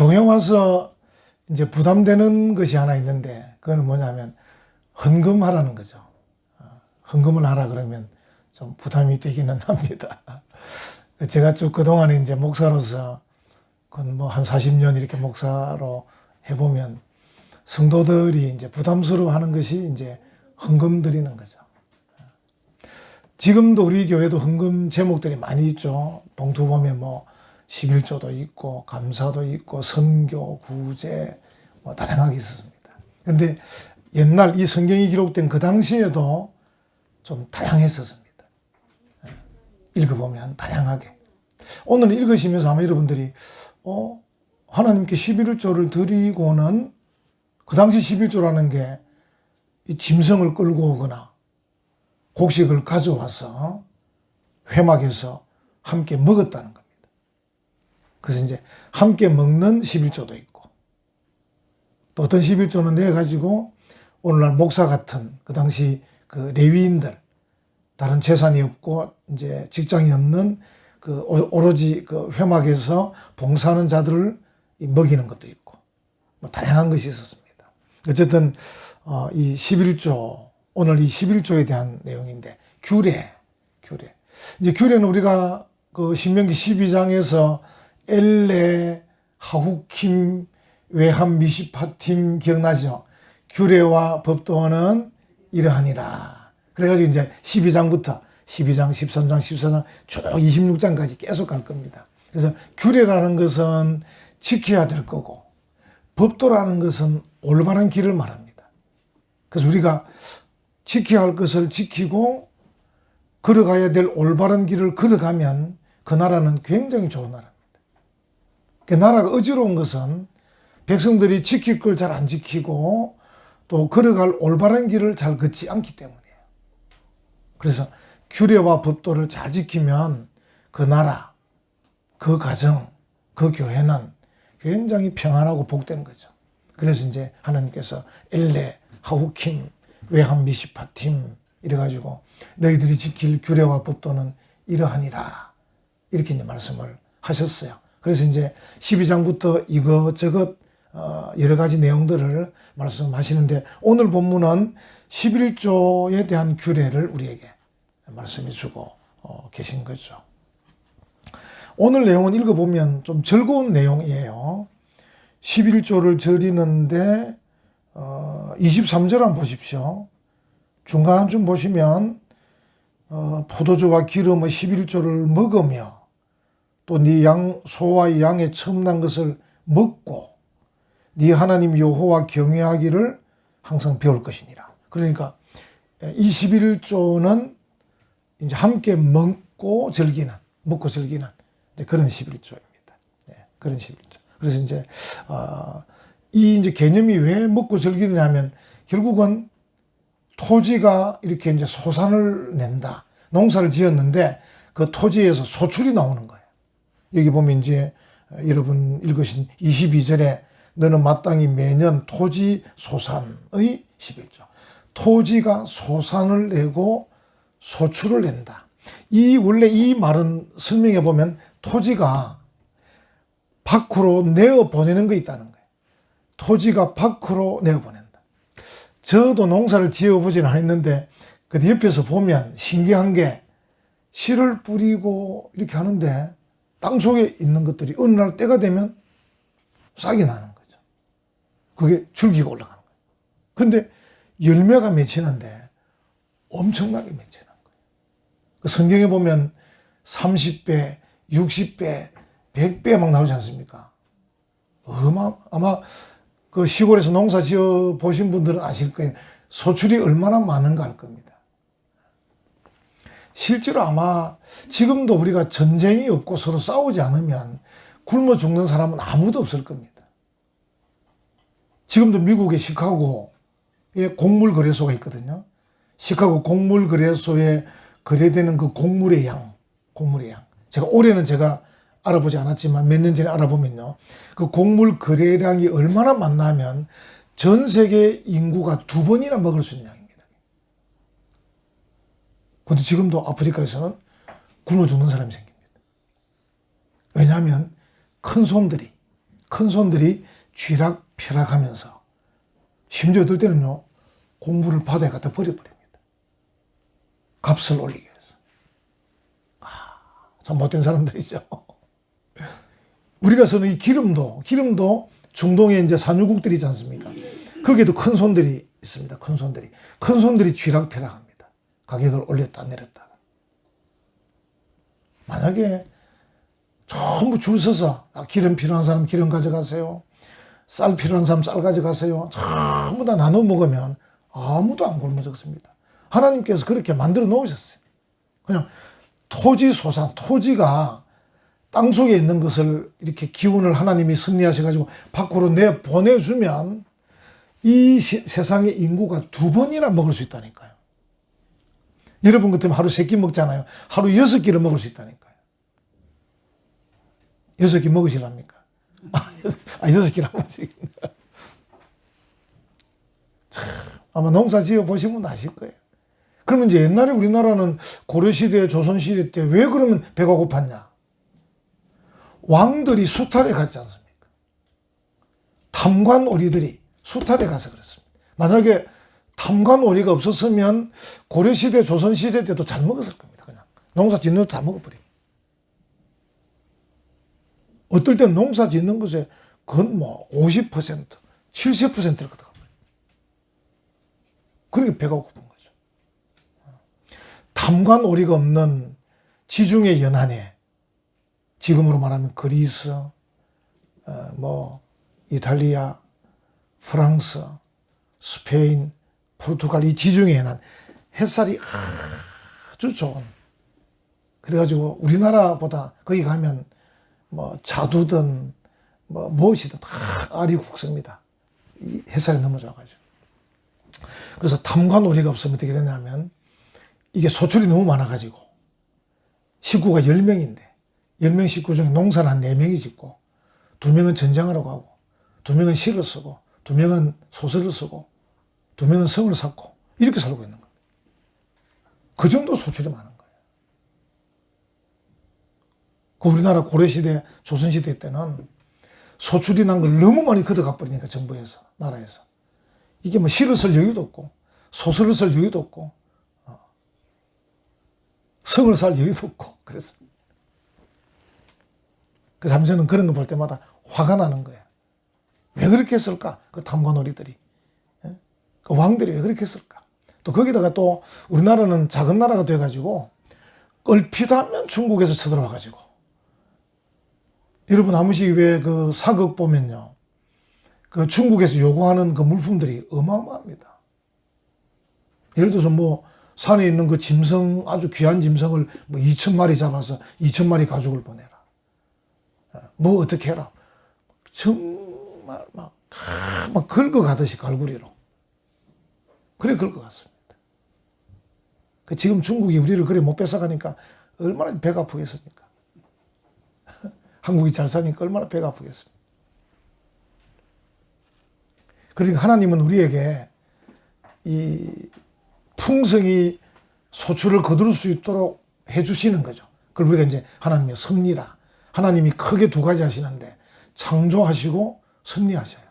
교회 와서 이제 부담되는 것이 하나 있는데, 그거는 뭐냐면 헌금하라는 거죠. 헌금을 하라 그러면 좀 부담이 되기는 합니다. 제가 쭉 그동안에 이제 목사로서 그건 뭐 한 40년 이렇게 목사로 해보면 성도들이 이제 부담스러워 하는 것이 이제 헌금 드리는 거죠. 지금도 우리 교회도 헌금 제목들이 많이 있죠. 봉투 보면 뭐 11조도 있고 감사도 있고 선교, 구제 뭐 다양하게 있었습니다. 근데 옛날 이 성경이 기록된 그 당시에도 좀 다양했었습니다. 읽어보면 다양하게. 오늘 읽으시면서 아마 여러분들이 하나님께 11조를 드리고는 그 당시 11조라는 게 이 짐승을 끌고 오거나 곡식을 가져와서 회막에서 함께 먹었다는 겁니다. 그래서 이제 함께 먹는 11조도 있고, 또 어떤 11조는 내가지고 오늘날 목사 같은 그 당시 그 레위인들, 다른 재산이 없고 이제 직장이 없는 그 오로지 그 회막에서 봉사하는 자들을 먹이는 것도 있고, 뭐 다양한 것이 있었습니다. 어쨌든 이 11조, 오늘 이 11조에 대한 내용인데, 규례. 이제 규례는 우리가 그 신명기 12장에서 엘레, 하후킴, 외함, 미시파팀 기억나죠? 규례와 법도는 이러하니라. 그래가지고 이제 12장부터 12장, 13장, 14장 쭉 26장까지 계속 갈 겁니다. 그래서 규례라는 것은 지켜야 될 거고, 법도라는 것은 올바른 길을 말합니다. 그래서 우리가 지켜야 할 것을 지키고 걸어가야 될 올바른 길을 걸어가면 그 나라는 굉장히 좋은 나라입니다. 그 나라가 어지러운 것은 백성들이 지킬 걸 잘 안 지키고 또 걸어갈 올바른 길을 잘 걷지 않기 때문이에요. 그래서 규례와 법도를 잘 지키면 그 나라, 그 가정, 그 교회는 굉장히 평안하고 복된 거죠. 그래서 이제 하나님께서 엘레, 하후킴, 외함, 미시파팀 이래가지고 너희들이 지킬 규례와 법도는 이러하니라, 이렇게 이제 말씀을 하셨어요. 그래서 이제 12장부터 이것저것 여러 가지 내용들을 말씀하시는데, 오늘 본문은 11조에 대한 규례를 우리에게 말씀해 주고 계신 거죠. 오늘 내용은 읽어보면 좀 즐거운 내용이에요. 11조를 드리는데 23절 한번 보십시오. 중간쯤 보시면 포도주와 기름의 11조를 먹으며 또 네 소와 양의 처음 난 것을 먹고 네 하나님 여호와 경외하기를 항상 배울 것이니라. 그러니까 이 11조는 이제 함께 먹고 즐기는 그런 11조입니다. 그런 11조. 그래서 이제 이 이제 개념이 왜 먹고 즐기느냐면, 결국은 토지가 이렇게 이제 소산을 낸다. 농사를 지었는데 그 토지에서 소출이 나오는 거예요. 여기 보면 이제 여러분 읽으신 22절에 너는 마땅히 매년 토지 소산의 11조. 토지가 소산을 내고 소출을 낸다. 원래 이 말은 설명해 보면 토지가 밖으로 내어 보내는 거 있다는 거예요. 토지가 밖으로 내어 보낸다. 저도 농사를 지어 보진 않았는데 그 옆에서 보면 신기한 게, 씨를 뿌리고 이렇게 하는데 땅 속에 있는 것들이 어느 날 때가 되면 싹이 나는 거죠. 그게 줄기가 올라가는 거예요. 근데 열매가 맺히는데 엄청나게 맺히는 거예요. 성경에 보면 30배, 60배, 100배 막 나오지 않습니까? 아마 그 시골에서 농사 지어 보신 분들은 아실 거예요. 소출이 얼마나 많은가 할 겁니다. 실제로 아마 지금도 우리가 전쟁이 없고 서로 싸우지 않으면 굶어 죽는 사람은 아무도 없을 겁니다. 지금도 미국의 시카고에 곡물 거래소가 있거든요. 시카고 곡물 거래소에 거래되는 그 곡물의 양. 올해는 제가 알아보지 않았지만 몇 년 전에 알아보면요, 그 곡물 거래량이 얼마나 많냐면 전 세계 인구가 2번이나 먹을 수 있는 양입니다. 그런데 지금도 아프리카에서는 굶어 죽는 사람이 생깁니다. 왜냐하면 큰 손들이, 큰 손들이 쥐락펴락하면서 심지어 어떨 때는요 공부를 바다에 갖다 버려버립니다. 값을 올리기 위해서. 참 못된 사람들이죠. 우리가 쓰는 이 기름도 중동에 이제 산유국들이 있지 않습니까? 거기에도 큰 손들이 있습니다. 큰 손들이 쥐락펴락합니다. 가격을 올렸다 내렸다. 만약에 전부 줄 서서 기름 필요한 사람 기름 가져가세요. 쌀 필요한 사람 쌀 가져가세요. 전부 다 나눠 먹으면 아무도 안 굶어 죽습니다. 하나님께서 그렇게 만들어 놓으셨어요. 그냥 토지가 땅속에 있는 것을 이렇게 기운을 하나님이 섭리하셔가지고 밖으로 내보내주면 이 세상의 인구가 2번이나 먹을 수 있다니까요. 여러분 같으면 하루 3끼 먹잖아요. 하루 6끼를 먹을 수 있다니까요. 6끼 먹으시랍니까? 6끼를 안 먹으시겠네요. 아마 농사 지어 보시면 아실 거예요. 그러면 이제 옛날에 우리나라는 고려시대, 조선시대 때 왜 그러면 배가 고팠냐? 왕들이 수탈에 갔지 않습니까? 탐관 오리들이 수탈에 가서 그랬습니다. 만약에 탐관 오리가 없었으면 고려시대, 조선시대 때도 잘 먹었을 겁니다. 그냥 농사 짓는 것도 다 먹어버리고. 어떨 때는 농사 짓는 것에 건 뭐 50%, 70%를 걷어가버려요. 그렇게 배가 고픈 거죠. 탐관 오리가 없는 지중해 연안에 지금으로 말하면 그리스, 이탈리아, 프랑스, 스페인, 포르투갈 이 지중해 연안 햇살이 아주 좋은. 그래가지고 우리나라보다 거기 가면 뭐 자두든 뭐 무엇이든 다 알이 국습니다. 이 햇살이 너무 좋아가지고. 그래서 탐관오리가 없으면 어떻게 되냐면 이게 소출이 너무 많아가지고 식구가 10명인데 10명 식구 중에 농사는 한 4명이 짓고 2명은 전쟁하러 가고 2명은 시를 쓰고 2명은 소설을 쓰고 2명은 성을 쌓고 이렇게 살고 있는 거예요. 그 정도 소출이 많은 거예요. 그 우리나라 고려시대, 조선시대 때는 소출이 난 걸 너무 많이 걷어가 버리니까 정부에서, 나라에서. 이게 뭐 시를 쓸 여유도 없고 소설을 쓸 여유도 없고 성을 살 여유도 없고 그랬습니다. 그래서 저는 그런 거 볼 때마다 화가 나는 거예요. 왜 그렇게 했을까? 그 탐관오리들이. 그 왕들이 왜 그렇게 했을까? 또 거기다가 또 우리나라는 작은 나라가 돼가지고 얼핏하면 중국에서 쳐들어와가지고 여러분 한 번씩 왜 그 사극 보면요. 그 중국에서 요구하는 그 물품들이 어마어마합니다. 예를 들어서 뭐 산에 있는 그 짐승, 아주 귀한 짐승을 뭐 2,000마리 잡아서 2,000마리 가죽을 보내라. 뭐 어떻게 해라. 정말 막 긁어가듯이 갈구리로. 그래 긁어갔습니다. 그 지금 중국이 우리를 그래 못 뺏어가니까 얼마나 배가 아프겠습니까? 한국이 잘 사니까 얼마나 배가 아프겠습니까? 그러니까 하나님은 우리에게 이 풍성이 소출을 거둘 수 있도록 해주시는 거죠. 그걸 우리가 이제 하나님의 섭리라. 하나님이 크게 2가지 하시는데 창조하시고 섭리하셔요.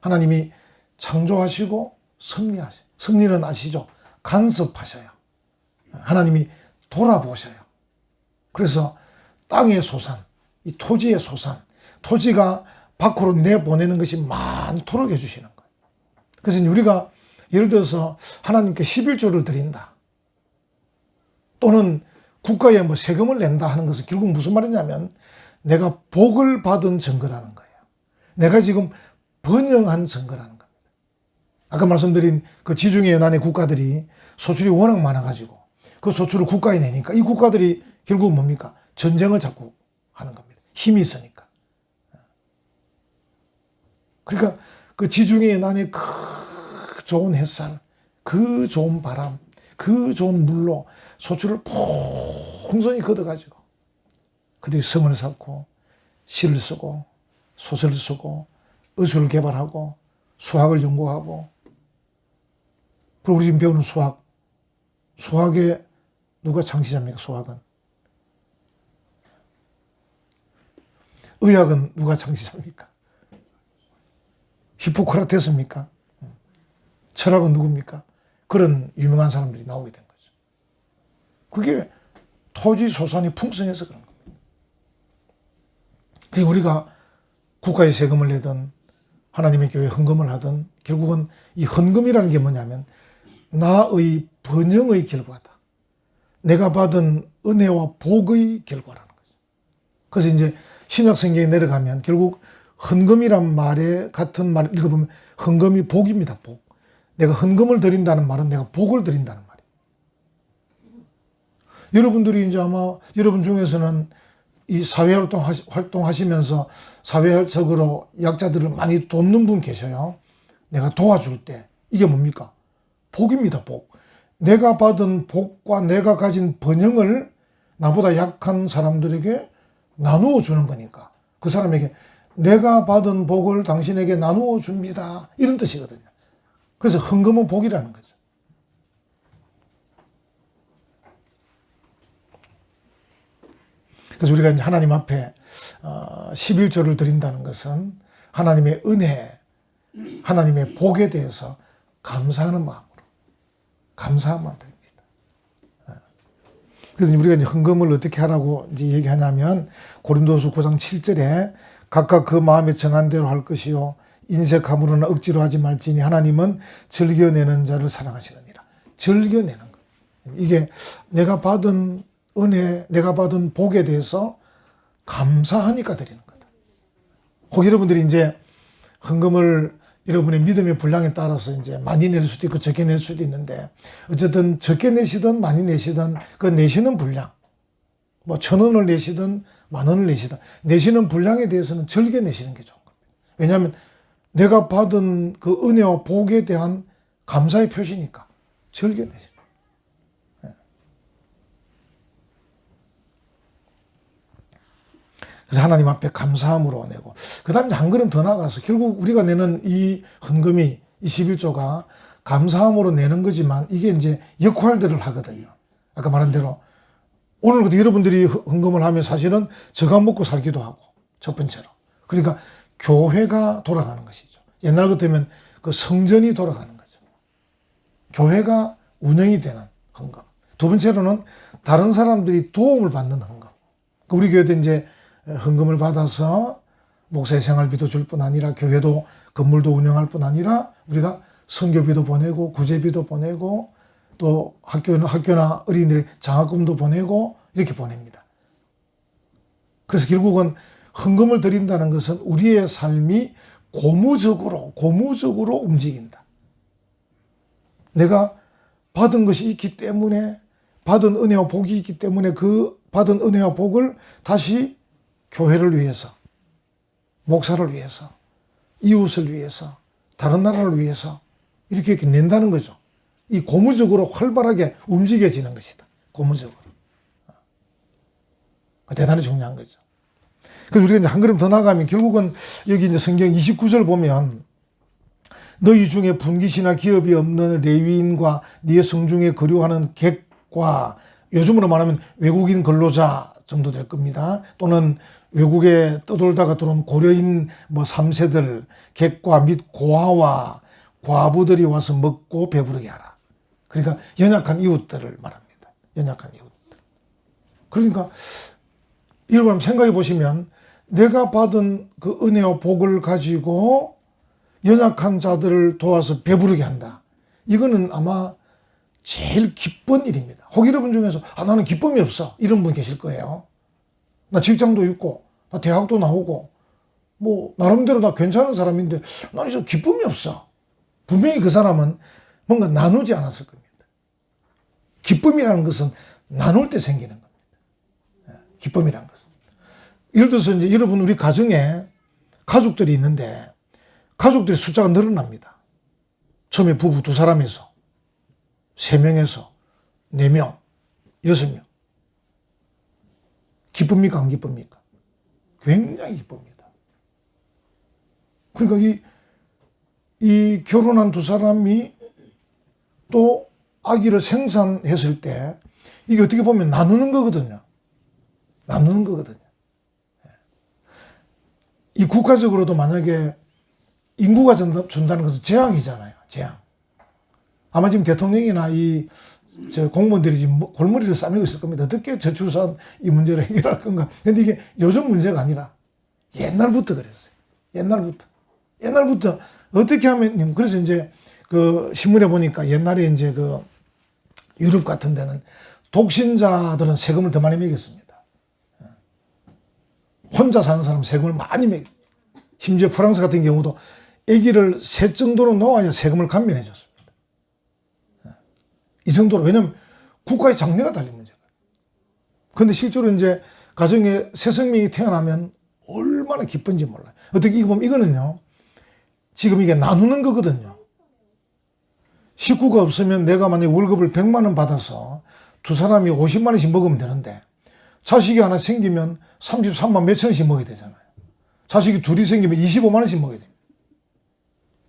하나님이 창조하시고 섭리하셔요. 섭리는 아시죠? 간섭하셔요. 하나님이 돌아보셔요. 그래서 땅의 소산, 이 토지의 소산, 토지가 밖으로 내보내는 것이 많도록 해주시는 거예요. 그래서 우리가 예를 들어서 하나님께 11조를 드린다. 또는 국가에 뭐 세금을 낸다 하는 것은 결국 무슨 말이냐면 내가 복을 받은 증거라는 거예요. 내가 지금 번영한 증거라는 겁니다. 아까 말씀드린 그 지중해 연안의 국가들이 소출이 워낙 많아가지고 그 소출을 국가에 내니까 이 국가들이 결국 뭡니까? 전쟁을 자꾸 하는 겁니다. 힘이 있으니까. 그러니까 그 지중해 연안의 그 좋은 햇살, 그 좋은 바람, 그 좋은 물로 소출을 풍성히 걷어가지고 그들이 성을 쌓고 시를 쓰고 소설을 쓰고 의술을 개발하고 수학을 연구하고 그리고 우리 지금 배우는 수학에 누가 창시자입니까? 수학은. 의학은 누가 창시자입니까? 히포크라테스입니까? 철학은 누굽니까? 그런 유명한 사람들이 나오게 된 거죠. 그게 토지 소산이 풍성해서 그런 겁니다. 그게 우리가 국가에 세금을 내든 하나님의 교회에 헌금을 하든 결국은 이 헌금이라는 게 뭐냐면 나의 번영의 결과다. 내가 받은 은혜와 복의 결과라는 거죠. 그래서 이제 신약 성경에 내려가면 결국 헌금이란 말에 같은 말 읽어보면 헌금이 복입니다. 복. 내가 헌금을 드린다는 말은 내가 복을 드린다는 말이에요. 여러분들이 이제 아마 여러분 중에서는 이 사회활동 활동하시면서 사회적으로 약자들을 많이 돕는 분 계셔요. 내가 도와줄 때 이게 뭡니까? 복입니다. 복. 내가 받은 복과 내가 가진 번영을 나보다 약한 사람들에게 나누어 주는 거니까 그 사람에게 내가 받은 복을 당신에게 나누어 줍니다. 이런 뜻이거든요. 그래서 헌금은 복이라는 거죠. 그래서 우리가 이제 하나님 앞에 11조를 드린다는 것은 하나님의 은혜, 하나님의 복에 대해서 감사하는 마음으로 감사만 됩니다. 그래서 우리가 이제 헌금을 어떻게 하라고 이제 얘기하냐면 고린도서 9장 7절에 각각 그 마음에 정한 대로 할 것이요 인색함으로나 억지로 하지 말지니 하나님은 즐겨내는 자를 사랑하시느니라. 즐겨내는 것. 이게 내가 받은 은혜, 내가 받은 복에 대해서 감사하니까 드리는 거다. 혹 여러분들이 이제 헌금을 여러분의 믿음의 분량에 따라서 이제 많이 낼 수도 있고 적게 낼 수도 있는데 어쨌든 적게 내시든 많이 내시든 그 내시는 분량 뭐 1,000원을 내시든 10,000원을 내시든 내시는 분량에 대해서는 즐겨 내시는 게 좋은 겁니다. 왜냐하면 내가 받은 그 은혜와 복에 대한 감사의 표시니까 즐겨 내시는 그래서 하나님 앞에 감사함으로 내고 그 다음에 한 걸음 더 나가서 결국 우리가 내는 이 헌금이 이 11조가 감사함으로 내는 거지만 이게 이제 역할들을 하거든요. 아까 말한 대로 오늘도 여러분들이 헌금을 하면 사실은 저가 먹고 살기도 하고 첫 번째로 그러니까 교회가 돌아가는 것이죠. 옛날 같으면 그 성전이 돌아가는 거죠. 교회가 운영이 되는 헌금. 두 번째로는 다른 사람들이 도움을 받는 헌금. 우리 교회도 이제 헌금을 받아서 목사의 생활비도 줄 뿐 아니라 교회도 건물도 운영할 뿐 아니라 우리가 선교비도 보내고 구제비도 보내고 또 학교나 어린이들 장학금도 보내고 이렇게 보냅니다. 그래서 결국은 헌금을 드린다는 것은 우리의 삶이 고무적으로 움직인다. 내가 받은 것이 있기 때문에 받은 은혜와 복이 있기 때문에 그 받은 은혜와 복을 다시 교회를 위해서, 목사를 위해서, 이웃을 위해서, 다른 나라를 위해서 이렇게 낸다는 거죠. 이 고무적으로 활발하게 움직여지는 것이다. 고무적으로. 대단히 중요한 거죠. 그래서 우리가 이제 한 걸음 더 나가면 결국은 여기 이제 성경 29절 보면 너희 중에 분깃이나 기업이 없는 레위인과 네 성중에 거류하는 객과 요즘으로 말하면 외국인 근로자 정도 될 겁니다. 또는 외국에 떠돌다가 들어온 고려인 3세들, 객과 및 고아와 과부들이 와서 먹고 배부르게 하라. 그러니까 연약한 이웃들을 말합니다. 연약한 이웃들. 그러니까 여러분 생각해 보시면 내가 받은 그 은혜와 복을 가지고 연약한 자들을 도와서 배부르게 한다. 이거는 아마 제일 기쁜 일입니다. 혹 여러분 중에서 나는 기쁨이 없어. 이런 분 계실 거예요. 나 직장도 있고 나 대학도 나오고 나름대로 나 괜찮은 사람인데 나는 저 기쁨이 없어. 분명히 그 사람은 뭔가 나누지 않았을 겁니다. 기쁨이라는 것은 나눌 때 생기는 겁니다. 기쁨이라는 것은. 예를 들어서 이제 여러분 우리 가정에 가족들이 있는데 가족들의 숫자가 늘어납니다. 처음에 부부 2사람에서 3명에서 4명, 6명. 기쁩니까? 안 기쁩니까? 굉장히 기쁩니다. 그러니까 이 결혼한 2사람이 또 아기를 생산했을 때 이게 어떻게 보면 나누는 거거든요. 나누는 거거든요. 이 국가적으로도 만약에 인구가 준다는 것은 재앙이잖아요. 재앙. 아마 지금 대통령이나 저 공무원들이 지금 골머리를 싸매고 있을 겁니다. 어떻게 저출산 이 문제를 해결할 건가. 근데 이게 요즘 문제가 아니라 옛날부터 그랬어요. 옛날부터 어떻게 하면, 그래서 이제 그 신문에 보니까 옛날에 이제 그 유럽 같은 데는 독신자들은 세금을 더 많이 매겼습니다. 혼자 사는 사람은 세금을 많이 매겼습니다. 심지어 프랑스 같은 경우도 아기를 셋 정도로 놓아야 세금을 감면해 줬습니다. 이 정도로. 왜냐하면 국가의 장래가 달린 문제가. 그런데 실제로 이제 가정에 새 생명이 태어나면 얼마나 기쁜지 몰라요. 어떻게 이거 보면 이거는요, 지금 이게 나누는 거거든요. 식구가 없으면 내가 만약 월급을 100만 원 받아서 두 사람이 50만 원씩 먹으면 되는데, 자식이 하나 생기면 33만 몇천 원씩 먹어야 되잖아요. 자식이 둘이 생기면 25만 원씩 먹어야 됩니다.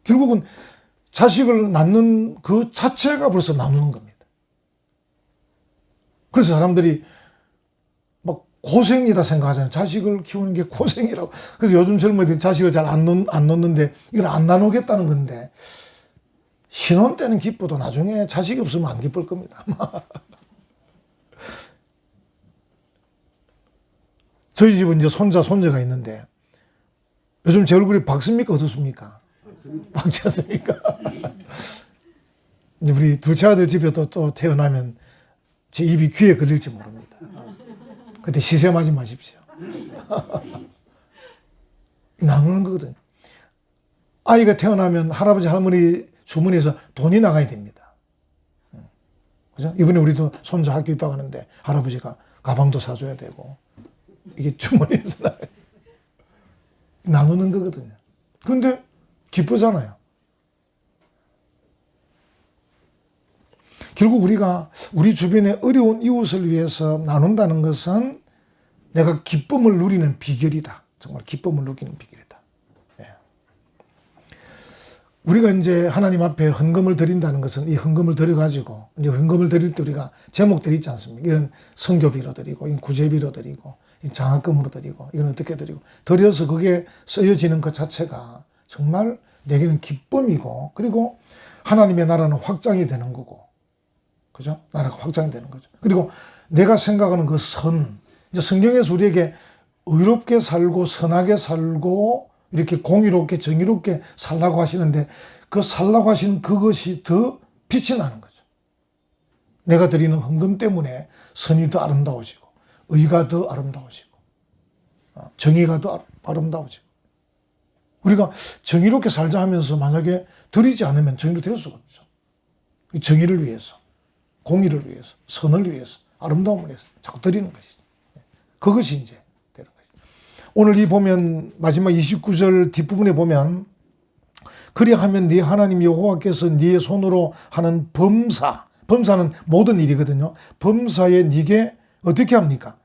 결국은 자식을 낳는 그 자체가 벌써 나누는 겁니다. 그래서 사람들이 막 고생이다 생각하잖아요. 자식을 키우는 게 고생이라고. 그래서 요즘 젊은이들이 자식을 잘 안 놓는데 이걸 안 나누겠다는 건데, 신혼 때는 기뻐도 나중에 자식이 없으면 안 기쁠 겁니다. 저희 집은 이제 손자가 있는데, 요즘 제 얼굴이 밝습니까? 어떻습니까? 밝지 않습니까? 이제 우리 둘째 아들 집에 또 태어나면 제 입이 귀에 걸릴지 모릅니다. 그때 시샘하지 마십시오. 나누는 거거든요. 아이가 태어나면 할아버지 할머니 주머니에서 돈이 나가야 됩니다. 그죠? 이번에 우리도 손자 학교 입학하는데 할아버지가 가방도 사줘야 되고, 이게 주머니에서 나가요. 나누는 거거든요. 근데 기쁘잖아요. 결국 우리가 우리 주변에 어려운 이웃을 위해서 나눈다는 것은 내가 기쁨을 누리는 비결이다. 정말 기쁨을 누리는 비결이다. 예. 우리가 이제 하나님 앞에 헌금을 드린다는 것은 이 헌금을 드려가지고, 이제 헌금을 드릴 때 우리가 제목들이 있지 않습니까? 이런 선교비로 드리고, 이건 구제비로 드리고, 이 장학금으로 드리고, 이건 어떻게 드리고, 드려서 그게 쓰여지는 것 자체가 정말 내게는 기쁨이고, 그리고 하나님의 나라는 확장이 되는 거고, 그죠? 나라가 확장이 되는 거죠. 그리고 내가 생각하는 그 선, 이제 성경에서 우리에게 의롭게 살고 선하게 살고 이렇게 공의롭게 정의롭게 살라고 하시는데, 그 살라고 하시는 그것이 더 빛이 나는 거죠. 내가 드리는 헌금 때문에 선이 더 아름다워지고, 의가 더 아름다워지고, 정의가 더 아름다워지고. 우리가 정의롭게 살자 하면서 만약에 드리지 않으면 정의로 될 수가 없죠. 정의를 위해서, 공의를 위해서, 선을 위해서, 아름다움을 위해서 자꾸 드리는 것이죠. 그것이 이제 되는 것이죠. 오늘 이 보면 마지막 29절 뒷부분에 보면, 그리하면 네 하나님 여호와께서 네 손으로 하는 범사는 모든 일이거든요. 범사에 네게 어떻게 합니까?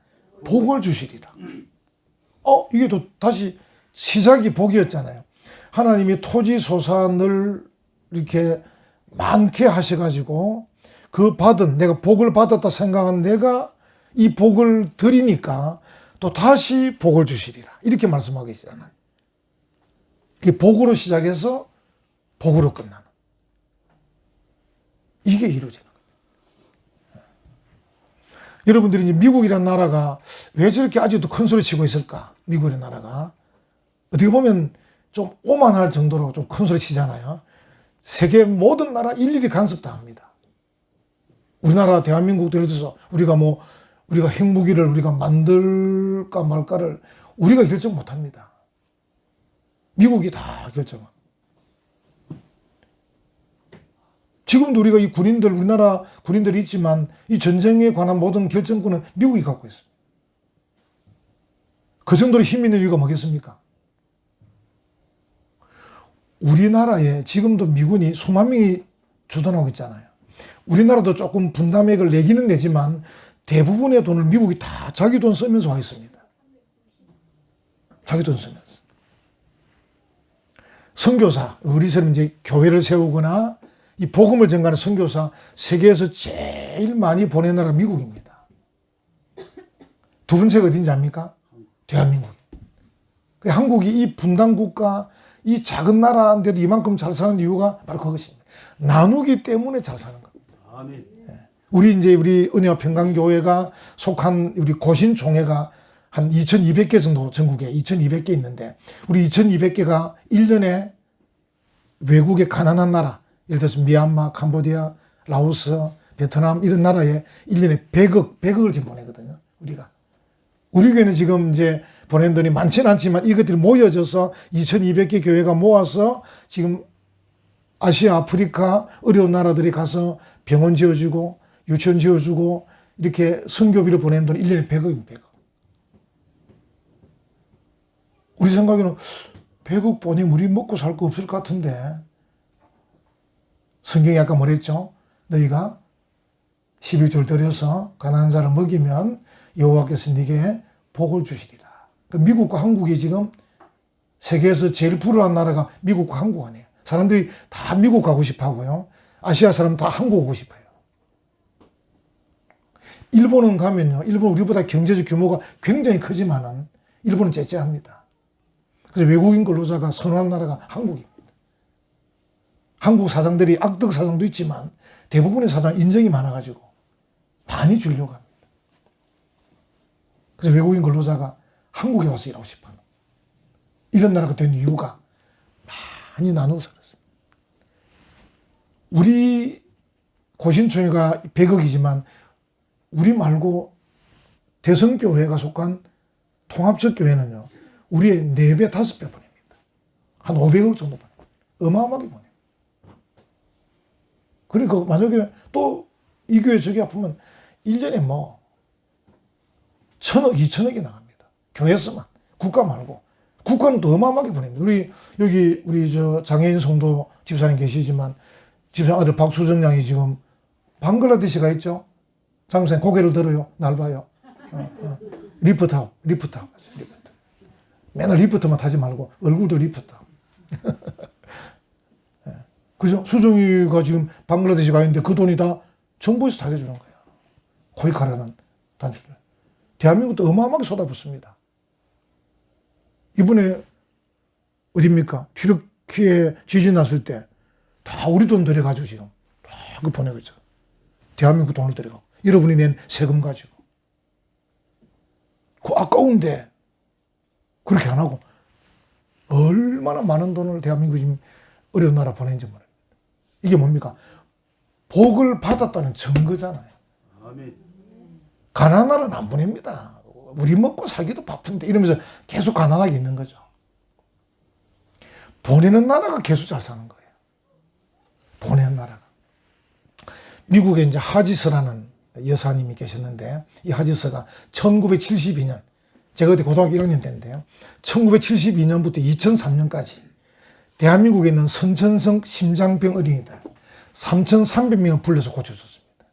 복을 주시리라. 이게 또 다시 시작이 복이었잖아요. 하나님이 토지 소산을 이렇게 많게 하셔가지고 내가 복을 받았다 생각한 내가 이 복을 드리니까 또 다시 복을 주시리라. 이렇게 말씀하고 있잖아요. 복으로 시작해서 복으로 끝나는. 이게 이루어지는 거예요. 여러분들이 이제 미국이라는 나라가 왜 저렇게 아직도 큰 소리 치고 있을까? 미국이라는 나라가. 어떻게 보면 좀 오만할 정도로 좀 큰 소리 치잖아요. 세계 모든 나라 일일이 간섭 다 합니다. 우리나라 대한민국도 예를 들어서 우리가 핵무기를 우리가 만들까 말까를 우리가 결정 못 합니다. 미국이 다 결정합니다. 지금도 우리가 이 우리나라 군인들이 있지만 이 전쟁에 관한 모든 결정권은 미국이 갖고 있습니다. 그 정도로 힘 있는 이유가 뭐겠습니까? 우리나라에 지금도 미군이 수만 명이 주둔하고 있잖아요. 우리나라도 조금 분담액을 내기는 내지만 대부분의 돈을 미국이 다 자기 돈 쓰면서 와 있습니다. 자기 돈 쓰면서. 선교사, 우리처럼 이제 교회를 세우거나 이 복음을 전가하는 선교사, 세계에서 제일 많이 보낸 나라가 미국입니다. 두 번째가 어딘지 압니까? 대한민국. 한국이 이 분단 국가, 이 작은 나라인데도 이만큼 잘 사는 이유가 바로 그것입니다. 나누기 때문에 잘 사는 겁니다. 아멘. 우리 은혜와 평강교회가 속한 우리 고신총회가 한 2200개 정도 전국에 2200개 있는데, 우리 2200개가 1년에 외국의 가난한 나라, 예를 들어서 미얀마, 캄보디아, 라오스, 베트남 이런 나라에 1년에 100억을 지금 보내거든요. 우리 교회는 지금 이제 보낸 돈이 많지는 않지만 이것들이 모여져서 2200개 교회가 모아서 지금 아시아, 아프리카 어려운 나라들이 가서 병원 지어주고 유치원 지어주고 이렇게 선교비를 보낸 돈이 1년에 100억입니다. 100억. 우리 생각에는 100억 보내면 우리 먹고 살 거 없을 것 같은데, 성경이 아까 뭐랬죠? 너희가 11조를 들여서 가난한 자를 먹이면 여호와께서 네게 복을 주시리라. 그러니까 미국과 한국이 지금 세계에서 제일 불우한 나라가 미국과 한국 아니에요. 사람들이 다 미국 가고 싶어 하고요. 아시아 사람 다 한국 오고 싶어요. 일본은 가면요. 일본 우리보다 경제적 규모가 굉장히 크지만은 일본은 째째합니다. 그래서 외국인 근로자가 선호하는 나라가 한국입니다. 한국 사장들이 악덕 사장도 있지만 대부분의 사장 인정이 많아가지고 많이 주려고 합니다. 그래서 외국인 근로자가 한국에 와서 일하고 싶어 하는 이런 나라가 된 이유가 많이 나누어서 그렇습니다. 우리 고신총회가 100억이지만 우리 말고 대성교회가 속한 통합적 교회는요, 우리의 4배, 5배 보냅니다. 한 500억 정도 보냅니다. 어마어마하게 보냅니다. 그러니까 만약에 또 이 교회 저기 아프면 1년에 뭐 1000억, 2000억이 나갑니다. 교회에서만. 국가 말고. 국가는 또 어마어마하게 보냅니다. 우리 저 장애인 성도 집사님 계시지만 집사님 아들 박수정 양이 지금 방글라데시가 있죠. 장사님 고개를 들어요. 날 봐요. 리프트하고. 맨날 리프트만 타지 말고 얼굴도 리프트. 그죠? 수정이가 지금 방글라데시 가 있는데 그 돈이 다 정부에서 타게 주는 거야. 코이카라는 단체들. 대한민국도 어마어마하게 쏟아붓습니다. 이번에 어딥니까? 튀르키예 지진 났을 때 다 우리 돈 들여가지고 지금 다 그 보내고 있죠. 대한민국 돈을 들여가고 여러분이 낸 세금 가지고. 그 아까운데 그렇게 안 하고 얼마나 많은 돈을 대한민국이 지금 어려운 나라 보낸지 모릅니다. 이게 뭡니까? 복을 받았다는 증거잖아요. 아멘. 가난한 나라는 안 보냅니다. 우리 먹고 살기도 바쁜데 이러면서 계속 가난하게 있는 거죠. 보내는 나라가 계속 잘 사는 거예요. 보내는 나라가. 미국에 이제 하지스라는 여사님이 계셨는데, 이 하지스가 1972년, 제가 그때 고등학교 1학년 때인데요. 1972년부터 2003년까지 대한민국에 있는 선천성 심장병 어린이들 3,300명을 불러서 고쳐줬습니다.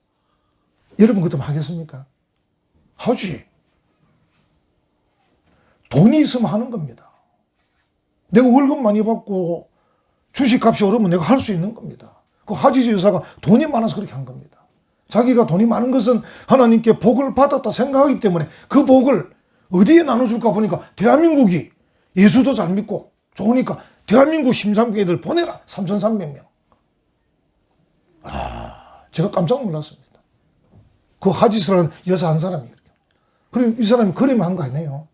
여러분 그것도 하겠습니까? 하지. 돈이 있으면 하는 겁니다. 내가 월급 많이 받고 주식값이 오르면 내가 할 수 있는 겁니다. 그 하지스 여사가 돈이 많아서 그렇게 한 겁니다. 자기가 돈이 많은 것은 하나님께 복을 받았다 생각하기 때문에 그 복을 어디에 나눠줄까 보니까 대한민국이 예수도 잘 믿고 좋으니까 대한민국 심장병 애들 보내라. 3,300명. 제가 깜짝 놀랐습니다. 그 하지스라는 여사 한 사람이. 그리고 이 사람이 그림을 한 거 아니에요.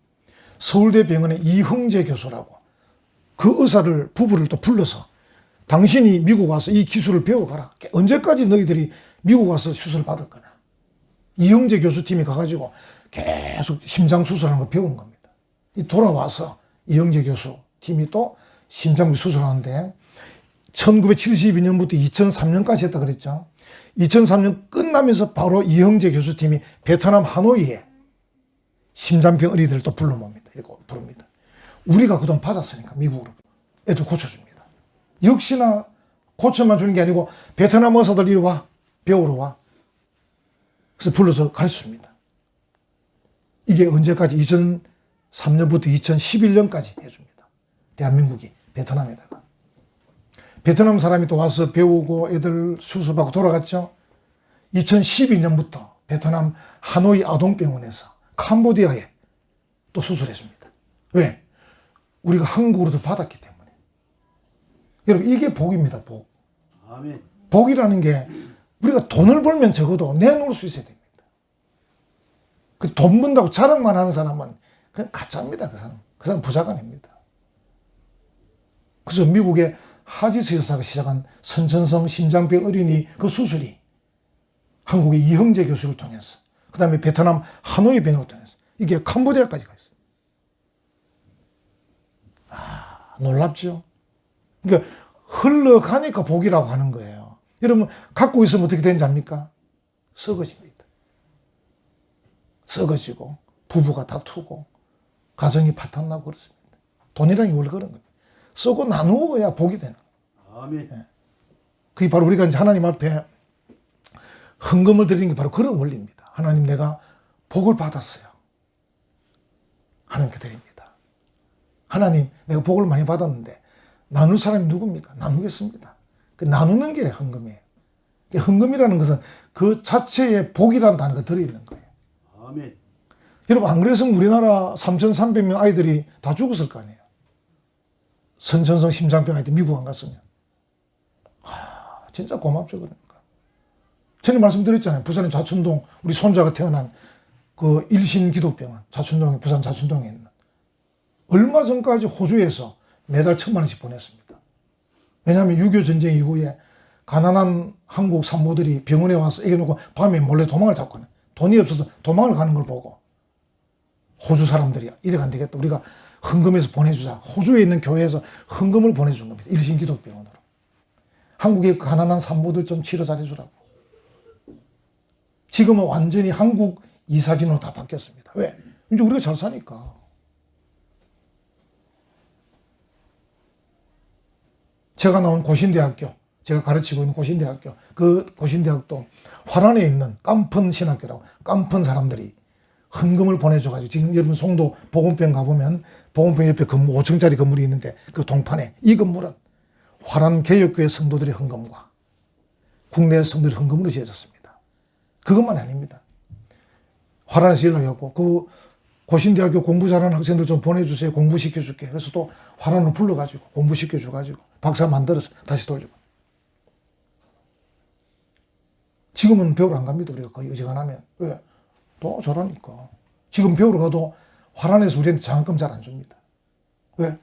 서울대 병원의 이흥재 교수라고. 그 의사를, 부부를 또 불러서 당신이 미국 와서 이 기술을 배워가라. 언제까지 너희들이 미국 와서 수술을 받을 거냐. 이흥재 교수팀이 가가지고 계속 심장 수술하는 걸 배운 겁니다. 돌아와서 이흥재 교수 팀이 또 심장 수술하는데 1972년부터 2003년까지 했다 그랬죠. 2003년 끝나면서 바로 이흥재 교수팀이 베트남 하노이에 심장병 어린이들을 또 부릅니다. 우리가 그돈 받았으니까 미국으로 애들 고쳐줍니다. 역시나 고쳐만 주는 게 아니고 베트남 의사들 이리 와. 배우러 와. 그래서 불러서 가르쳐줍니다. 이게 언제까지? 2003년부터 2011년까지 해줍니다. 대한민국이 베트남에다가. 베트남 사람이 또 와서 배우고 애들 수술받고 돌아갔죠. 2012년부터 베트남 하노이 아동병원에서 캄보디아에 또 수술했습니다. 왜? 우리가 한국으로도 받았기 때문에. 여러분, 이게 복입니다, 복. 아멘. 복이라는 게 우리가 돈을 벌면 적어도 내놓을 수 있어야 됩니다. 그 돈 번다고 자랑만 하는 사람은 그냥 가짜입니다, 그 사람. 그 사람 부자가 아닙니다. 그래서 미국의 하지스 여사가 시작한 선천성 심장병 어린이 그 수술이 한국의 이형제 교수를 통해서, 그 다음에 베트남 하노이 병원을 통해서 이게 캄보디아까지 가 있어요. 아, 놀랍죠? 그러니까 흘러가니까 복이라고 하는 거예요. 여러분, 갖고 있으면 어떻게 되는지 압니까? 썩어집니다. 썩어지고 부부가 다투고 가정이 파탄나고 그렇습니다. 돈이라는 게 원래 그런 겁니다. 쓰고 나누어야 복이 되는 거예요. 아멘. 예. 그게 바로 우리가 이제 하나님 앞에 헌금을 드리는 게 바로 그런 원리입니다. 하나님, 내가 복을 받았어요. 하나님께 드립니다. 하나님, 내가 복을 많이 받았는데 나눌 사람이 누굽니까? 나누겠습니다. 그 나누는 게 헌금이에요. 헌금이라는 것은 그 자체에 복이라는 단어가 들어있는 거예요. 아멘. 여러분, 안 그랬으면 우리나라 3,300명 아이들이 다 죽었을 거 아니에요. 선천성 심장병 아이들 미국 안 갔으면. 진짜 고맙죠, 그러니까. 전에 말씀드렸잖아요. 부산의 좌춘동, 우리 손자가 태어난 그 일신 기독병원, 좌춘동에, 부산 좌춘동에 있는. 얼마 전까지 호주에서 매달 1,000만 원씩 보냈습니다. 왜냐하면 6.25 전쟁 이후에 가난한 한국 산모들이 병원에 와서 애기 놓고 밤에 몰래 도망을 잡고 가는, 돈이 없어서 도망을 가는 걸 보고 호주 사람들이 이래가 안 되겠다, 우리가 헌금해서 보내주자. 호주에 있는 교회에서 헌금을 보내준 겁니다. 일신 기독병원으로. 한국의 가난한 산모들 좀 치료 잘해주라고. 지금은 완전히 한국 이사진으로 다 바뀌었습니다. 왜? 이제 우리가 잘 사니까. 제가 나온 고신대학교, 제가 가르치고 있는 고신대학교, 그 고신대학도 화란에 있는 깜픈 신학교라고, 깜픈 사람들이 헌금을 보내줘가지고, 지금 여러분 송도 보건병 가보면 보건병 옆에 건물 5층짜리 건물이 있는데 그 동판에, 이 건물은 화란 개혁교회 성도들의 헌금과 국내 성도들의 헌금으로 지어졌습니다. 그것만 아닙니다. 화란에서 연락이 그 고신대학교 공부 잘하는 학생들 좀 보내주세요. 공부시켜줄게. 그래서 또 화란으로 불러가지고 공부시켜줘가지고 박사 만들어서 다시 돌리고. 지금은 배우러 안 갑니다. 우리가 거의 어지간하면. 왜? 또 저러니까. 지금 배우러 가도 화란에서 우리한테 장학금 잘 안 줍니다. 왜?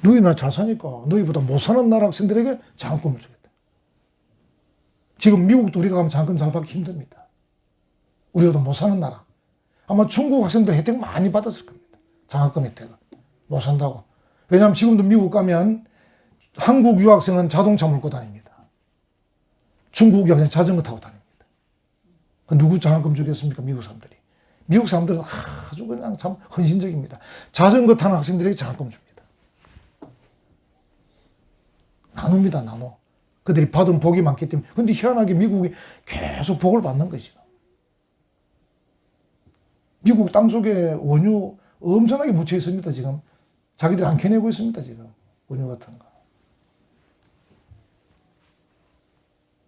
너희 나라 잘 사니까 너희보다 못 사는 나라 학생들에게 장학금을 주겠다. 지금 미국도 우리가 가면 장학금 잘 받기 힘듭니다. 우리보다 못 사는 나라. 아마 중국 학생들 혜택 많이 받았을 겁니다. 장학금 혜택을. 못 산다고. 왜냐하면 지금도 미국 가면 한국 유학생은 자동차 몰고 다닙니다. 중국 유학생은 자전거 타고 다닙니다. 누구 장학금 주겠습니까? 미국 사람들이. 미국 사람들은 아주 그냥 참 헌신적입니다. 자전거 타는 학생들에게 장학금 줍니다. 나눕니다, 나눠. 그들이 받은 복이 많기 때문에. 근데 희한하게 미국이 계속 복을 받는 거죠. 미국 땅속에 원유 엄청나게 묻혀 있습니다, 지금. 자기들이 안 캐내고 있습니다, 지금. 원유 같은 거.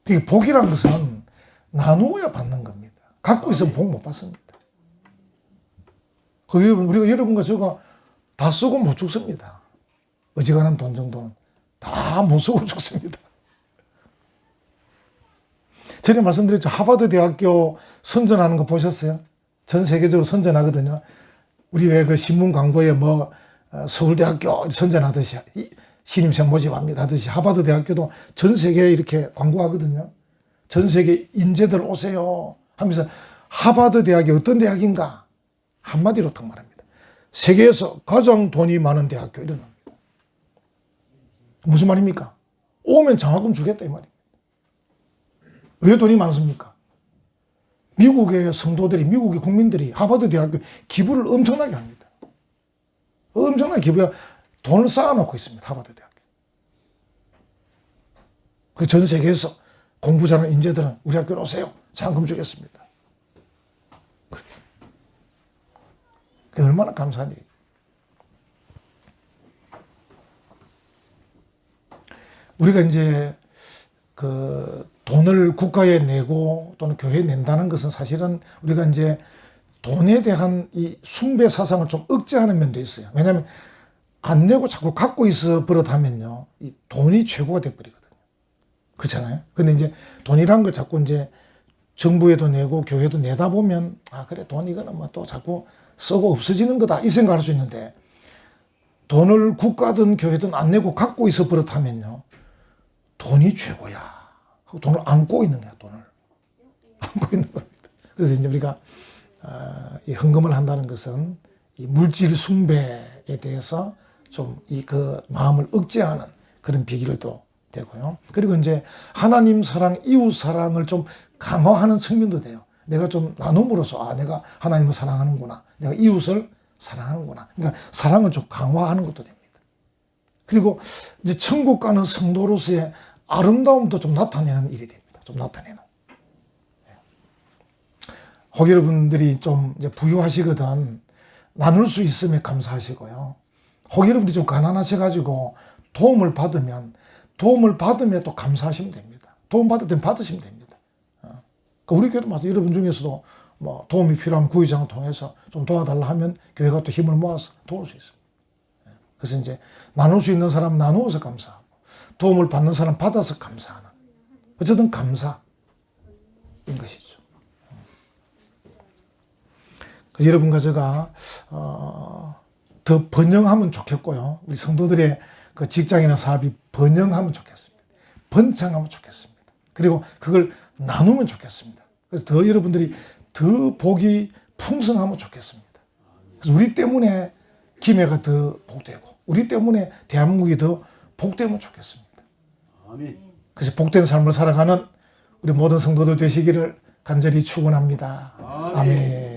그게 복이란 것은 나누어야 받는 겁니다. 갖고 있으면 복 못 받습니다. 그 여러분, 우리가 여러분과 제가 다 쓰고 못 죽습니다. 어지간한 돈 정도는 다 못 쓰고 죽습니다. 전에 말씀드렸죠. 하버드 대학교 선전하는 거 보셨어요? 전 세계적으로 선전하거든요. 우리 왜 그 신문 광고에 뭐 서울대학교 선전하듯이 신입생 모집합니다 하듯이 하버드 대학교도 전 세계에 이렇게 광고하거든요. 전 세계 인재들 오세요 하면서 하버드 대학이 어떤 대학인가 한마디로 딱 말합니다. 세계에서 가장 돈이 많은 대학교 이런 겁니다. 무슨 말입니까? 오면 장학금 주겠다 이 말입니다. 왜 돈이 많습니까? 미국의 성도들이, 미국의 국민들이 하버드 대학교 기부를 엄청나게 합니다. 엄청나게 기부해 돈을 쌓아놓고 있습니다. 하버드 대학교. 그 전 세계에서 공부 잘하는 인재들은 우리 학교로 오세요. 장학금 주겠습니다. 그렇게. 그게 얼마나 감사한 일이에요. 우리가 이제 그 돈을 국가에 내고 또는 교회에 낸다는 것은 사실은 우리가 이제 돈에 대한 이 숭배 사상을 좀 억제하는 면도 있어요. 왜냐하면 안 내고 자꾸 갖고 있어 버릇하면요, 이 돈이 최고가 돼버리거든요. 그렇잖아요. 근데 이제 돈이란 걸 자꾸 이제 정부에도 내고 교회도 내다 보면, 아, 그래, 돈 이거는 뭐 또 자꾸 쓰고 없어지는 거다, 이 생각할 수 있는데, 돈을 국가든 교회든 안 내고 갖고 있어 버릇하면요, 돈이 최고야 하고 돈을 안고 있는 거야. 돈을 안고 있는 겁니다. 그래서 이제 우리가 이 헌금을 한다는 것은 이 물질 숭배에 대해서 좀 이 그 마음을 억제하는 그런 비결도 되고요. 그리고 이제 하나님 사랑, 이웃 사랑을 좀 강화하는 측면도 돼요. 내가 좀 나눔으로써, 아, 내가 하나님을 사랑하는구나, 내가 이웃을 사랑하는구나. 그러니까 사랑을 좀 강화하는 것도 됩니다. 그리고 이제 천국 가는 성도로서의 아름다움도 좀 나타내는 일이 됩니다. 좀 나타내는. 혹 여러분들이 좀 이제 부유하시거든 나눌 수 있으면 감사하시고요. 혹 여러분들이 좀 가난하셔가지고 도움을 받으면 또 감사하시면 됩니다. 도움 받을 땐 받으시면 됩니다. 그러니까 우리 교회도 마찬가지. 여러분 중에서도 뭐 도움이 필요하면 구의장을 통해서 좀 도와달라 하면 교회가 또 힘을 모아서 도울 수 있습니다. 그래서 이제 나눌 수 있는 사람은 나누어서 감사하고, 도움을 받는 사람 받아서 감사하는, 어쨌든 감사인 것이죠. 그래서 여러분과 제가 더 번영하면 좋겠고요. 우리 성도들의 그 직장이나 사업이 번영하면 좋겠습니다. 번창하면 좋겠습니다. 그리고 그걸 나누면 좋겠습니다. 그래서 더 여러분들이 더 복이 풍성하면 좋겠습니다. 그래서 우리 때문에 김해가 더 복되고, 우리 때문에 대한민국이 더 복되면 좋겠습니다. 그래서 복된 삶을 살아가는 우리 모든 성도들 되시기를 간절히 축원합니다. 아멘.